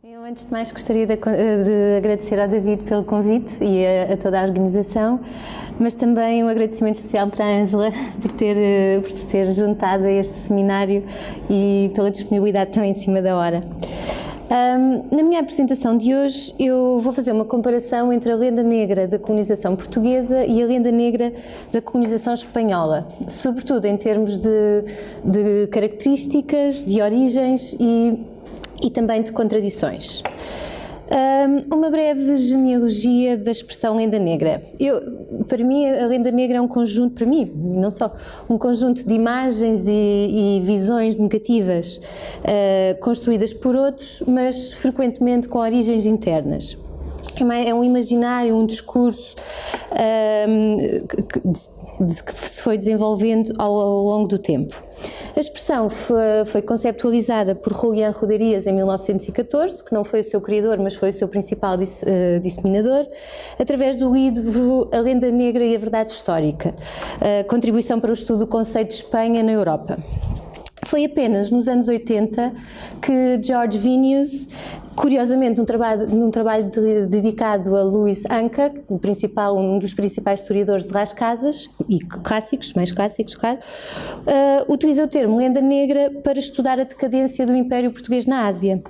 Eu, antes de mais, gostaria de agradecer ao David pelo convite e a toda a organização, mas também um agradecimento especial para a Ângela por se ter juntado a este seminário e pela disponibilidade tão em cima da hora. Na minha apresentação de hoje, eu vou fazer uma comparação entre a lenda negra da colonização portuguesa e a lenda negra da colonização espanhola, sobretudo em termos de características, de origens e também de contradições. Uma breve genealogia da expressão lenda negra. Para mim, a lenda negra é um conjunto, para mim, não só, um conjunto de imagens e visões negativas construídas por outros, mas frequentemente com origens internas. É um imaginário, um discurso que se foi desenvolvendo ao longo do tempo. A expressão foi conceptualizada por Julián Rodríguez em 1914, que não foi o seu criador, mas foi o seu principal disseminador, através do livro A Lenda Negra e a Verdade Histórica, contribuição para o estudo do conceito de Espanha na Europa. Foi apenas nos anos 80 que George Vilnius, curiosamente num trabalho dedicado a Louis Anca, um dos principais historiadores de Las Casas, e mais clássicos, claro, utilizou o termo lenda negra para estudar a decadência do Império Português na Ásia.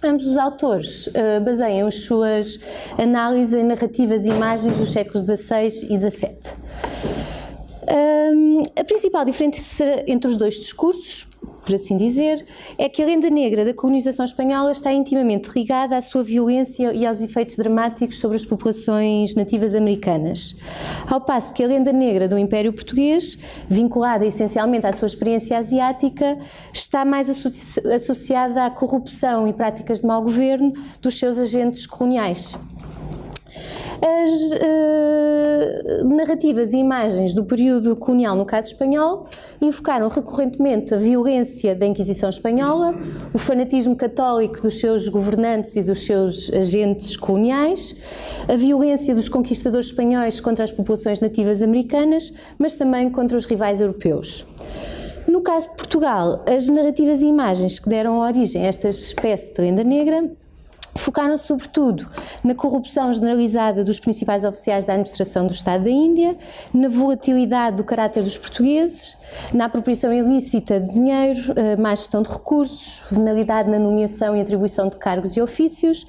Ambos os autores baseiam as suas análises em narrativas e imagens dos séculos XVI e XVII. A principal diferença entre os dois discursos, por assim dizer, é que a lenda negra da colonização espanhola está intimamente ligada à sua violência e aos efeitos dramáticos sobre as populações nativas americanas, ao passo que a lenda negra do Império Português, vinculada essencialmente à sua experiência asiática, está mais associada à corrupção e práticas de mau governo dos seus agentes coloniais. As narrativas e imagens do período colonial, no caso espanhol, invocaram recorrentemente a violência da Inquisição espanhola, o fanatismo católico dos seus governantes e dos seus agentes coloniais, a violência dos conquistadores espanhóis contra as populações nativas americanas, mas também contra os rivais europeus. No caso de Portugal, as narrativas e imagens que deram origem a esta espécie de lenda negra focaram sobretudo na corrupção generalizada dos principais oficiais da administração do Estado da Índia, na volatilidade do caráter dos portugueses, na apropriação ilícita de dinheiro, má gestão de recursos, venalidade na nomeação e atribuição de cargos e ofícios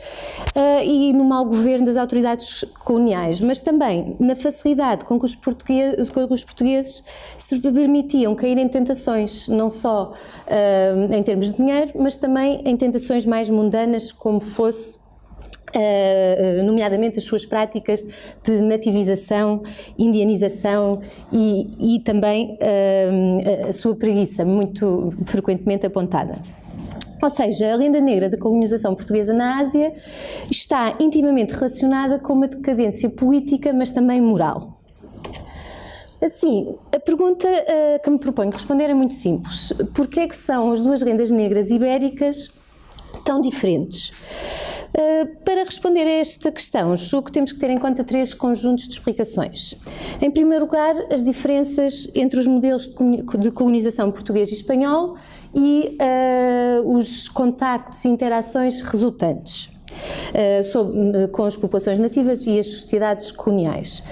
e no mau governo das autoridades coloniais, mas também na facilidade com que os portugueses se permitiam cair em tentações, não só em termos de dinheiro, mas também em tentações mais mundanas, como fosse nomeadamente as suas práticas de nativização, indianização e também a sua preguiça, muito frequentemente apontada. Ou seja, a lenda negra da colonização portuguesa na Ásia está intimamente relacionada com uma decadência política, mas também moral. Assim, a pergunta que me proponho responder é muito simples. Por que é que são as duas lendas negras ibéricas tão diferentes? Para responder a esta questão, julgo que temos que ter em conta três conjuntos de explicações. Em primeiro lugar, as diferenças entre os modelos de colonização português e espanhol e os contactos e interações resultantes com as populações nativas e as sociedades coloniais.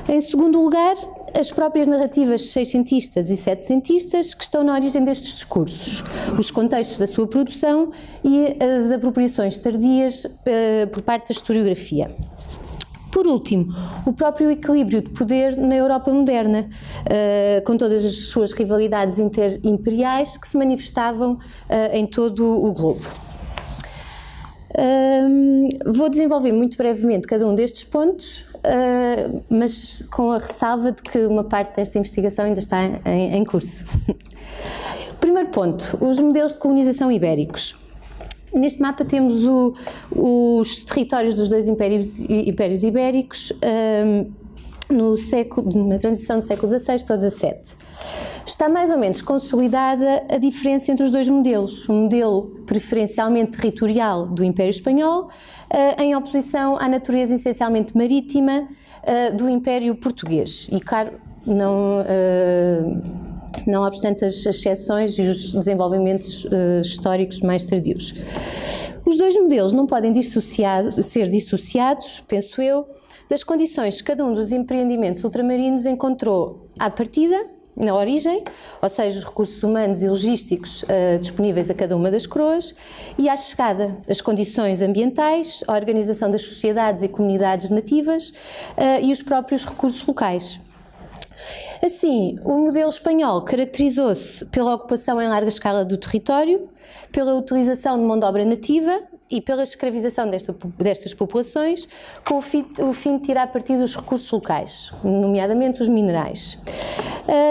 Em segundo lugar, as próprias narrativas seiscentistas e setecentistas que estão na origem destes discursos, os contextos da sua produção e as apropriações tardias por parte da historiografia. Por último, o próprio equilíbrio de poder na Europa moderna, com todas as suas rivalidades interimperiais que se manifestavam em todo o globo. Vou desenvolver muito brevemente cada um destes pontos, mas com a ressalva de que uma parte desta investigação ainda está em curso. Primeiro ponto, os modelos de colonização ibéricos. Neste mapa temos os territórios dos dois impérios ibéricos na transição do século XVI para o XVII. Está mais ou menos consolidada a diferença entre os dois modelos, o modelo preferencialmente territorial do Império Espanhol, em oposição à natureza essencialmente marítima do Império Português. E claro, não obstante as exceções e os desenvolvimentos históricos mais tardios. Os dois modelos não podem ser dissociados, penso eu, das condições que cada um dos empreendimentos ultramarinos encontrou à partida, na origem, ou seja, os recursos humanos e logísticos disponíveis a cada uma das coroas, e à chegada, as condições ambientais, a organização das sociedades e comunidades nativas e os próprios recursos locais. Assim, o modelo espanhol caracterizou-se pela ocupação em larga escala do território, pela utilização de mão de obra nativa e pela escravização destas populações, com o fim de tirar partido dos recursos locais, nomeadamente os minerais.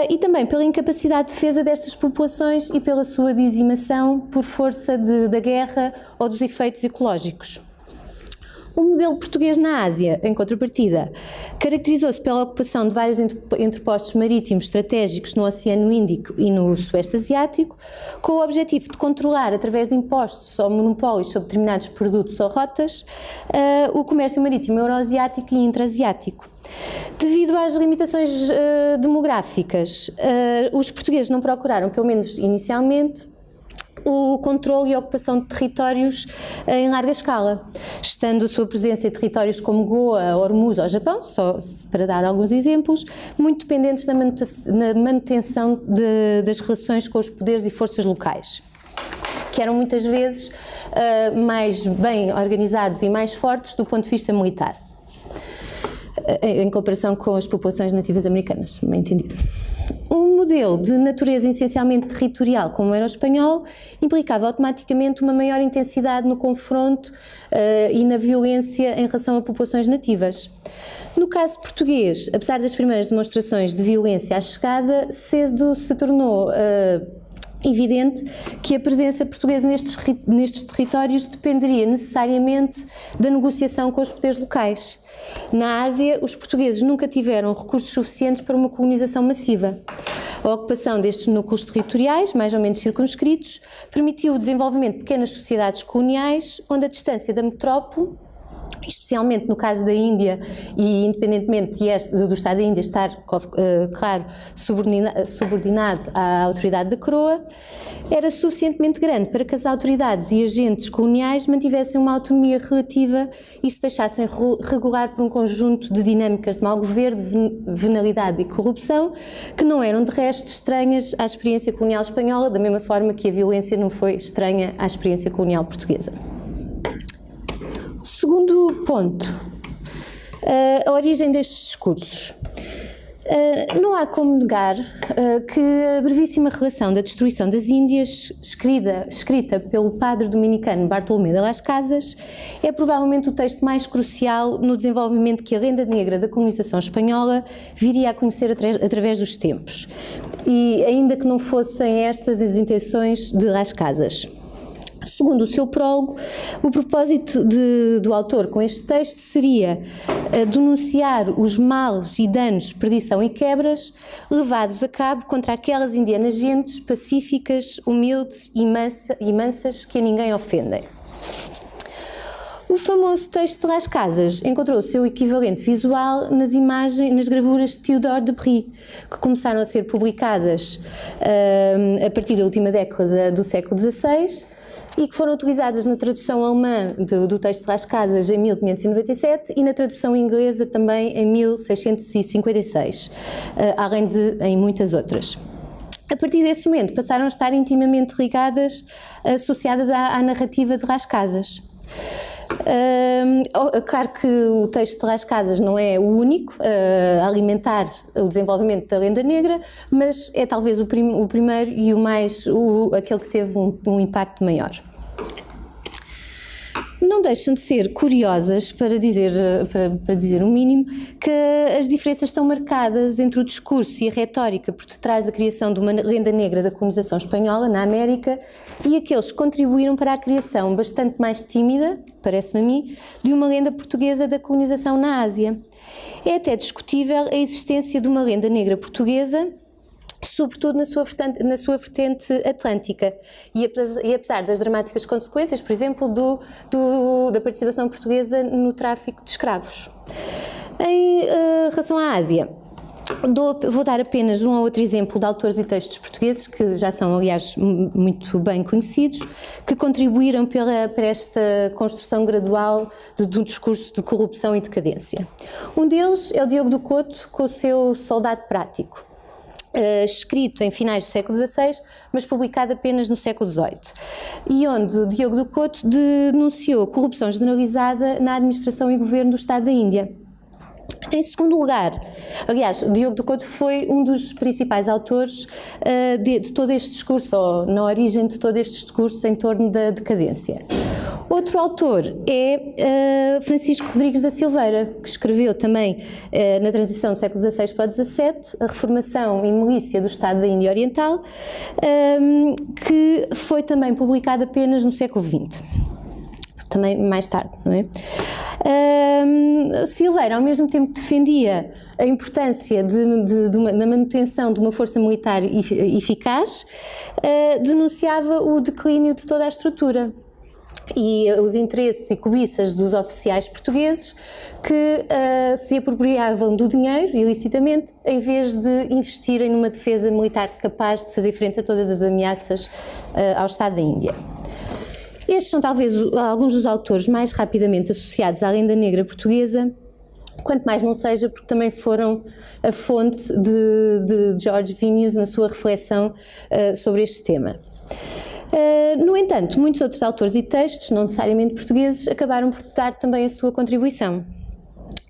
E também pela incapacidade de defesa destas populações e pela sua dizimação por força da guerra ou dos efeitos ecológicos. O modelo português na Ásia, em contrapartida, caracterizou-se pela ocupação de vários entrepostos marítimos estratégicos no Oceano Índico e no Sueste Asiático, com o objetivo de controlar, através de impostos ou monopólios sobre determinados produtos ou rotas, o comércio marítimo euroasiático e intraasiático. Devido às limitações demográficas, os portugueses não procuraram, pelo menos inicialmente, o controle e a ocupação de territórios em larga escala, estando a sua presença em territórios como Goa, Hormuz ou Japão, só para dar alguns exemplos, muito dependentes da manutenção das relações com os poderes e forças locais, que eram muitas vezes mais bem organizados e mais fortes do ponto de vista militar, em comparação com as populações nativas americanas, bem entendido. Um modelo de natureza essencialmente territorial, como era o espanhol, implicava automaticamente uma maior intensidade no confronto e na violência em relação a populações nativas. No caso português, apesar das primeiras demonstrações de violência à chegada, cedo se tornou evidente que a presença portuguesa nestes territórios dependeria necessariamente da negociação com os poderes locais. Na Ásia, os portugueses nunca tiveram recursos suficientes para uma colonização massiva. A ocupação destes núcleos territoriais, mais ou menos circunscritos, permitiu o desenvolvimento de pequenas sociedades coloniais, onde a distância da metrópole, especialmente no caso da Índia, e independentemente do Estado da Índia estar, claro, subordinado à autoridade da coroa, era suficientemente grande para que as autoridades e agentes coloniais mantivessem uma autonomia relativa e se deixassem regular por um conjunto de dinâmicas de mau governo, venalidade e corrupção, que não eram de resto estranhas à experiência colonial espanhola, da mesma forma que a violência não foi estranha à experiência colonial portuguesa. Segundo ponto, a origem destes discursos. Não há como negar que a brevíssima relação da destruição das Índias, escrita pelo padre dominicano Bartolomé de las Casas, é provavelmente o texto mais crucial no desenvolvimento que a lenda negra da colonização espanhola viria a conhecer através dos tempos, e ainda que não fossem estas as intenções de Las Casas. Segundo o seu prólogo, o propósito do autor com este texto seria denunciar os males e danos, perdição e quebras levados a cabo contra aquelas indianas gentes pacíficas, humildes e mansas que a ninguém ofendem. O famoso texto de Las Casas encontrou o seu equivalente visual nas gravuras de Théodore de Bry, que começaram a ser publicadas a partir da última década do século XVI, e que foram utilizadas na tradução alemã do texto de Las Casas em 1597 e na tradução inglesa também em 1656, além de em muitas outras. A partir desse momento passaram a estar intimamente associadas à narrativa de Las Casas. Claro que o texto de Las Casas não é o único a alimentar o desenvolvimento da lenda negra, mas é talvez o primeiro e aquele que teve um impacto maior. Não deixam de ser curiosas, para dizer o mínimo, que as diferenças estão marcadas entre o discurso e a retórica por detrás da criação de uma lenda negra da colonização espanhola na América e aqueles que contribuíram para a criação bastante mais tímida, parece-me a mim, de uma lenda portuguesa da colonização na Ásia. É até discutível a existência de uma lenda negra portuguesa, sobretudo na sua vertente atlântica, e apesar das dramáticas consequências, por exemplo, da participação portuguesa no tráfico de escravos. Em relação à Ásia, Vou dar apenas um ou outro exemplo de autores e textos portugueses, que já são, aliás, muito bem conhecidos, que contribuíram para esta construção gradual de um discurso de corrupção e decadência. Um deles é o Diogo do Couto, com o seu Soldado Prático, escrito em finais do século XVI, mas publicado apenas no século XVIII, e onde Diogo do Couto denunciou corrupção generalizada na administração e governo do Estado da Índia. Em segundo lugar, aliás, Diogo do Couto foi um dos principais autores de todo este discurso, ou na origem de todo este discurso em torno da decadência. Outro autor é Francisco Rodrigues da Silveira, que escreveu também na transição do século XVI para o XVII, a Reformação e Milícia do Estado da Índia Oriental, que foi também publicado apenas no século XX. Também mais tarde, não é? Silveira, ao mesmo tempo que defendia a importância da manutenção de uma força militar eficaz, denunciava o declínio de toda a estrutura e os interesses e cobiças dos oficiais portugueses que se apropriavam do dinheiro ilicitamente, em vez de investirem numa defesa militar capaz de fazer frente a todas as ameaças ao Estado da Índia. Estes são talvez alguns dos autores mais rapidamente associados à lenda negra portuguesa, quanto mais não seja porque também foram a fonte de George Vilnius na sua reflexão sobre este tema. No entanto, muitos outros autores e textos, não necessariamente portugueses, acabaram por dar também a sua contribuição.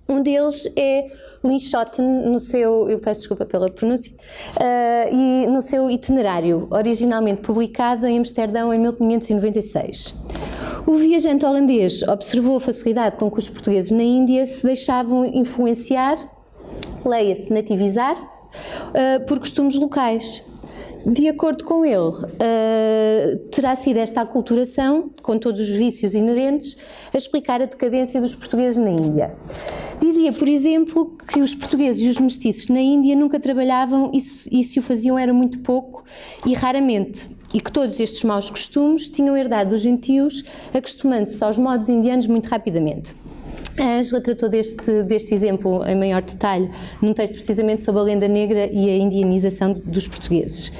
Um deles é Lynn Schotten, no seu, eu peço desculpa pela pronúncia, e no seu Itinerário, originalmente publicado em Amsterdão em 1596. O viajante holandês observou a facilidade com que os portugueses na Índia se deixavam influenciar, leia-se nativizar, por costumes locais. De acordo com ele, terá sido esta aculturação, com todos os vícios inerentes, a explicar a decadência dos portugueses na Índia. Dizia, por exemplo, que os portugueses e os mestiços na Índia nunca trabalhavam e se o faziam era muito pouco e raramente, e que todos estes maus costumes tinham herdado dos gentios, acostumando-se aos modos indianos muito rapidamente. A Ângela tratou deste exemplo em maior detalhe num texto precisamente sobre a lenda negra e a indianização dos portugueses.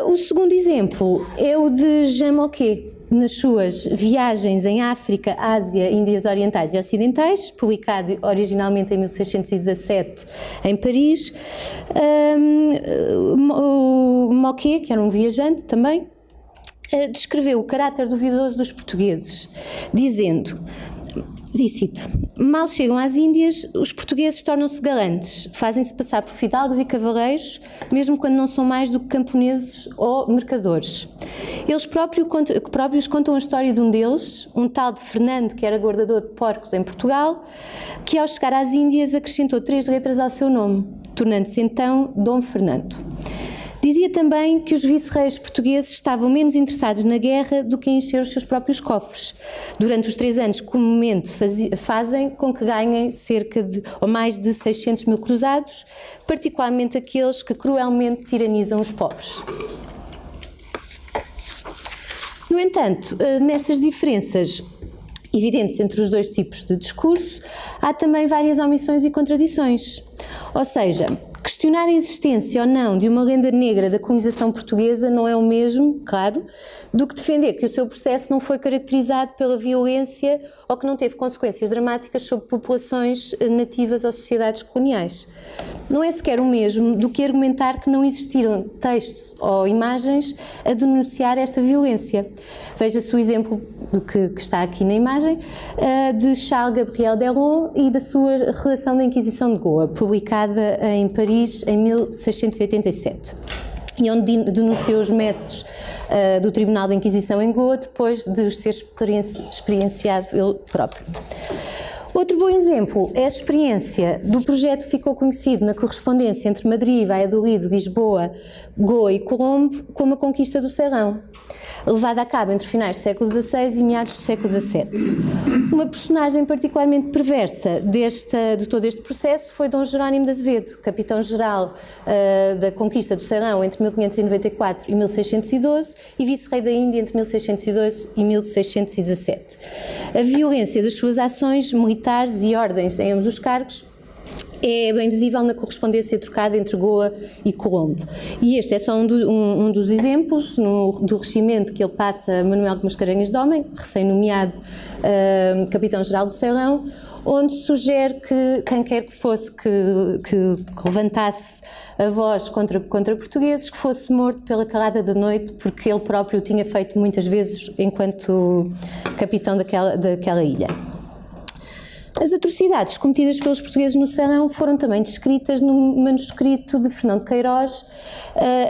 O segundo exemplo é o de Jean Moquet, nas suas Viagens em África, Ásia, Índias Orientais e Ocidentais, publicado originalmente em 1617 em Paris. O Moquet, que era um viajante também, descreveu o caráter duvidoso dos portugueses, dizendo, e cito: mal chegam às Índias, os portugueses tornam-se galantes, fazem-se passar por fidalgos e cavaleiros, mesmo quando não são mais do que camponeses ou mercadores. Eles próprios contam a história de um deles, um tal de Fernando, que era guardador de porcos em Portugal, que ao chegar às Índias acrescentou 3 letras ao seu nome, tornando-se então Dom Fernando. Dizia também que os vice-reis portugueses estavam menos interessados na guerra do que em encher os seus próprios cofres, durante os 3 anos que comumente fazem com que ganhem cerca de, ou mais de 600 mil cruzados, particularmente aqueles que cruelmente tiranizam os pobres. No entanto, nestas diferenças evidentes entre os dois tipos de discurso, há também várias omissões e contradições. Ou seja, questionar a existência ou não de uma lenda negra da colonização portuguesa não é o mesmo, claro, do que defender que o seu processo não foi caracterizado pela violência ou que não teve consequências dramáticas sobre populações nativas ou sociedades coloniais. Não é sequer o mesmo do que argumentar que não existiram textos ou imagens a denunciar esta violência. Veja-se o exemplo do que está aqui na imagem, de Charles Gabriel Delon e da sua Relação da Inquisição de Goa, publicada em Paris em 1687, e onde denunciou os métodos do Tribunal da Inquisição em Goa depois de os ter experienciado ele próprio. Outro bom exemplo é a experiência do projeto que ficou conhecido na correspondência entre Madrid, Valladolid, Lisboa, Goa e Colombo como a conquista do Serrão, levada a cabo entre finais do século XVI e meados do século XVII. Uma personagem particularmente perversa de todo este processo foi Dom Jerónimo de Azevedo, capitão-geral da conquista do Serrão entre 1594 e 1612 e vice-rei da Índia entre 1612 e 1617. A violência das suas ações militares e ordens em ambos os cargos é bem visível na correspondência trocada entre Goa e Colombo. E este é só um dos exemplos do regimento que ele passa a Manuel de Mascarenhas de Homem, recém-nomeado capitão-geral do Ceilão, onde sugere que quem quer que fosse que levantasse a voz contra portugueses, que fosse morto pela calada da noite, porque ele próprio o tinha feito muitas vezes enquanto capitão daquela ilha. As atrocidades cometidas pelos portugueses no Ceilão foram também descritas no manuscrito de Fernão de Queiroz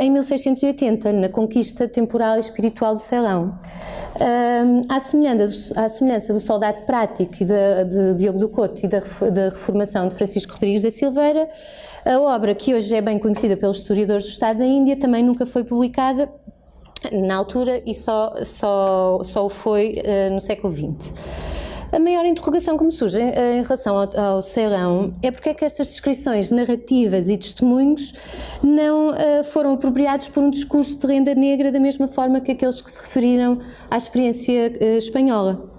em 1680, na conquista temporal e espiritual do Ceilão. À semelhança do Soldado Prático e de Diogo do Couto e da Reformação de Francisco Rodrigues da Silveira, a obra, que hoje é bem conhecida pelos historiadores do Estado da Índia, também nunca foi publicada na altura e só o foi no século XX. A maior interrogação que me surge em relação ao Ceilão é porque é que estas descrições narrativas e testemunhos não foram apropriados por um discurso de renda negra da mesma forma que aqueles que se referiram à experiência espanhola.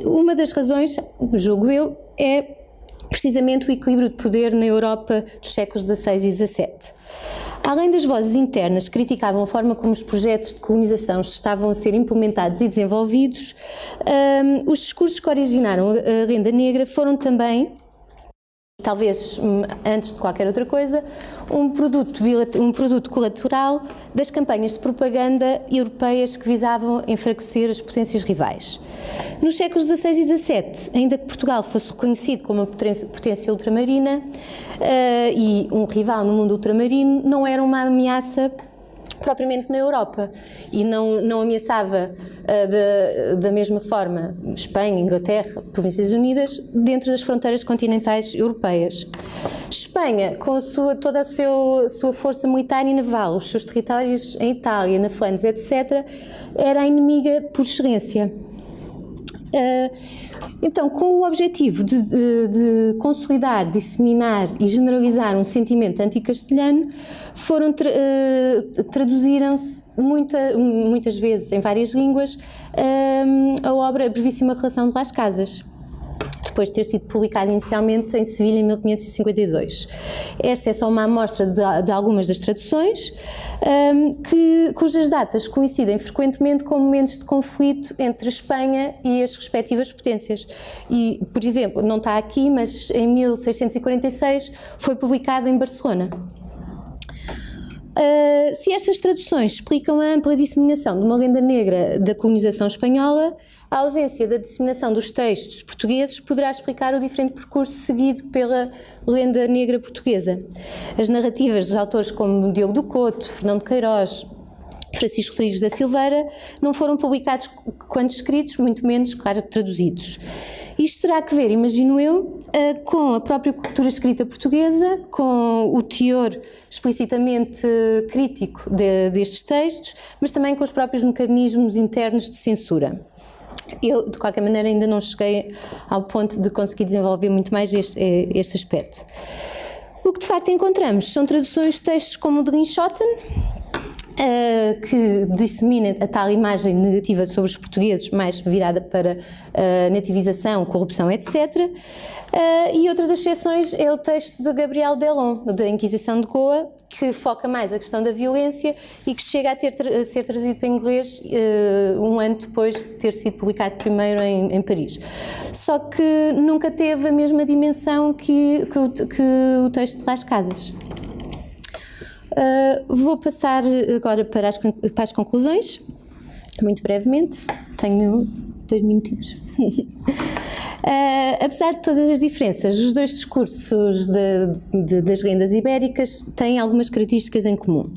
Uma das razões, julgo eu, é precisamente o equilíbrio de poder na Europa dos séculos XVI e XVII. Além das vozes internas que criticavam a forma como os projetos de colonização estavam a ser implementados e desenvolvidos, os discursos que originaram a renda negra foram também, talvez antes de qualquer outra coisa, um produto colateral das campanhas de propaganda europeias que visavam enfraquecer as potências rivais. Nos séculos XVI e XVII, ainda que Portugal fosse reconhecido como uma potência ultramarina e um rival no mundo ultramarino, não era uma ameaça propriamente na Europa e não ameaçava da mesma forma Espanha, Inglaterra, Províncias Unidas dentro das fronteiras continentais europeias. Espanha, com toda a sua força militar e naval, os seus territórios em Itália, na Flandres, etc., era a inimiga por excelência. Então, com o objetivo de consolidar, disseminar e generalizar um sentimento anticastelhano, traduziram-se muitas vezes em várias línguas a obra A Brevíssima Relação de Las Casas, depois de ter sido publicada inicialmente em Sevilha em 1552. Esta é só uma amostra de algumas das traduções, cujas datas coincidem frequentemente com momentos de conflito entre a Espanha e as respectivas potências. E, por exemplo, não está aqui, mas em 1646 foi publicada em Barcelona. Se estas traduções explicam a ampla disseminação de uma lenda negra da colonização espanhola, a ausência da disseminação dos textos portugueses poderá explicar o diferente percurso seguido pela lenda negra portuguesa. As narrativas dos autores como Diogo do Couto, Fernão de Queiroz, Francisco Rodrigues da Silveira não foram publicados quando escritos, muito menos, claro, traduzidos. Isto terá que ver, imagino eu, com a própria cultura escrita portuguesa, com o teor explicitamente crítico destes textos, mas também com os próprios mecanismos internos de censura. Eu, de qualquer maneira, ainda não cheguei ao ponto de conseguir desenvolver muito mais este aspecto. O que de facto encontramos são traduções de textos como o de Rinschoten, que dissemina a tal imagem negativa sobre os portugueses, mais virada para nativização, corrupção, etc. E outra das exceções é o texto de Gabriel Delon, da Inquisição de Goa, que foca mais a questão da violência e que chega a ser traduzido para inglês um ano depois de ter sido publicado primeiro em Paris. Só que nunca teve a mesma dimensão que o texto de Las Casas. Vou passar agora para as conclusões, muito brevemente, tenho 2 minutinhos. Apesar de todas as diferenças, os dois discursos das lendas ibéricas têm algumas características em comum.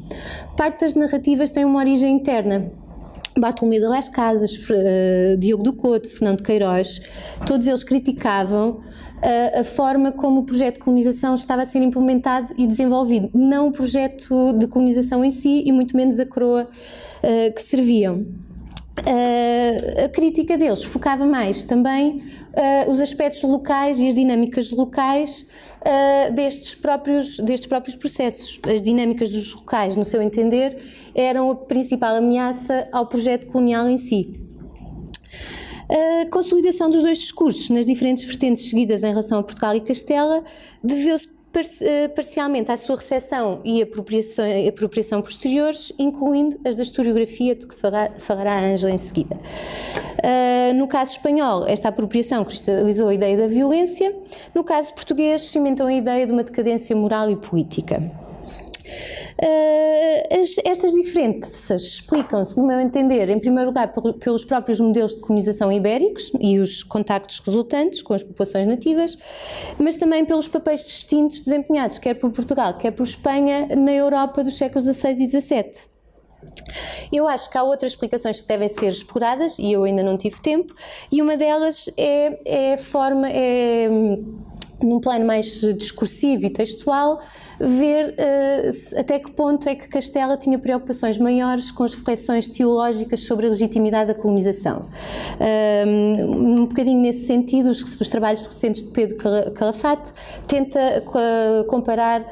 Parte das narrativas tem uma origem interna. Bartolomé de Las Casas, Diogo do Couto, Fernão de Queiroz, todos eles criticavam a forma como o projeto de colonização estava a ser implementado e desenvolvido, não o projeto de colonização em si e muito menos a coroa que serviam. A crítica deles focava mais também os aspectos locais e as dinâmicas locais destes próprios processos. As dinâmicas dos locais, no seu entender, eram a principal ameaça ao projeto colonial em si. A consolidação dos dois discursos nas diferentes vertentes seguidas em relação a Portugal e Castela deveu-se parcialmente à sua recepção e apropriação posteriores, incluindo as da historiografia, de que falará a Ângela em seguida. No caso espanhol, esta apropriação cristalizou a ideia da violência, no caso português, cimentou a ideia de uma decadência moral e política. Estas diferenças explicam-se, no meu entender, em primeiro lugar pelos próprios modelos de colonização ibéricos e os contactos resultantes com as populações nativas, mas também pelos papéis distintos desempenhados, quer por Portugal, quer por Espanha, na Europa dos séculos XVI e XVII. Eu acho que há outras explicações que devem ser exploradas, e eu ainda não tive tempo, e uma delas é a forma, num plano mais discursivo e textual, ver até que ponto é que Castela tinha preocupações maiores com as reflexões teológicas sobre a legitimidade da colonização. Um bocadinho nesse sentido, os trabalhos recentes de Pedro Calafate tenta comparar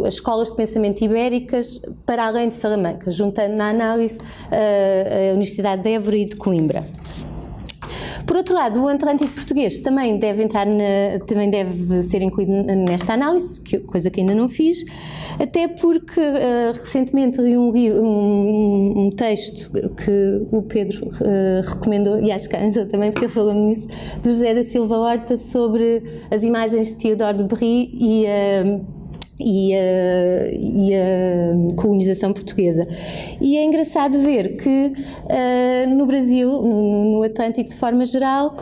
as escolas de pensamento ibéricas para além de Salamanca, juntando na análise a Universidade de Évora e de Coimbra. Por outro lado, o Atlântico português também deve ser incluído nesta análise, coisa que ainda não fiz, até porque recentemente li um texto que o Pedro recomendou, e acho que a Ângela também, porque falou nisso, do José da Silva Horta, sobre as imagens de Théodore de Bry e a colonização portuguesa. E é engraçado ver que no Brasil, no Atlântico de forma geral,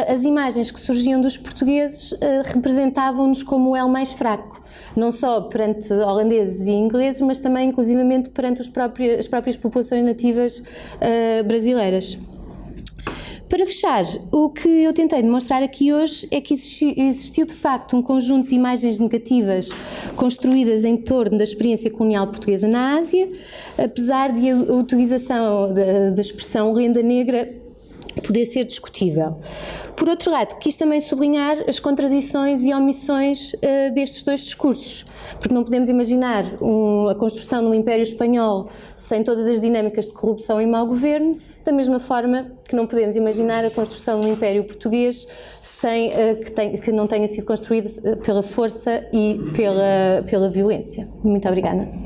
as imagens que surgiam dos portugueses representavam-nos como o elo mais fraco, não só perante holandeses e ingleses, mas também inclusivamente perante as próprias populações nativas brasileiras. Para fechar, o que eu tentei demonstrar aqui hoje é que existiu de facto um conjunto de imagens negativas construídas em torno da experiência colonial portuguesa na Ásia, apesar de a utilização da expressão lenda negra poder ser discutível. Por outro lado, quis também sublinhar as contradições e omissões destes dois discursos, porque não podemos imaginar a construção de um Império Espanhol sem todas as dinâmicas de corrupção e mau governo, da mesma forma que não podemos imaginar a construção de um Império Português que não tenha sido construído pela força e pela violência. Muito obrigada.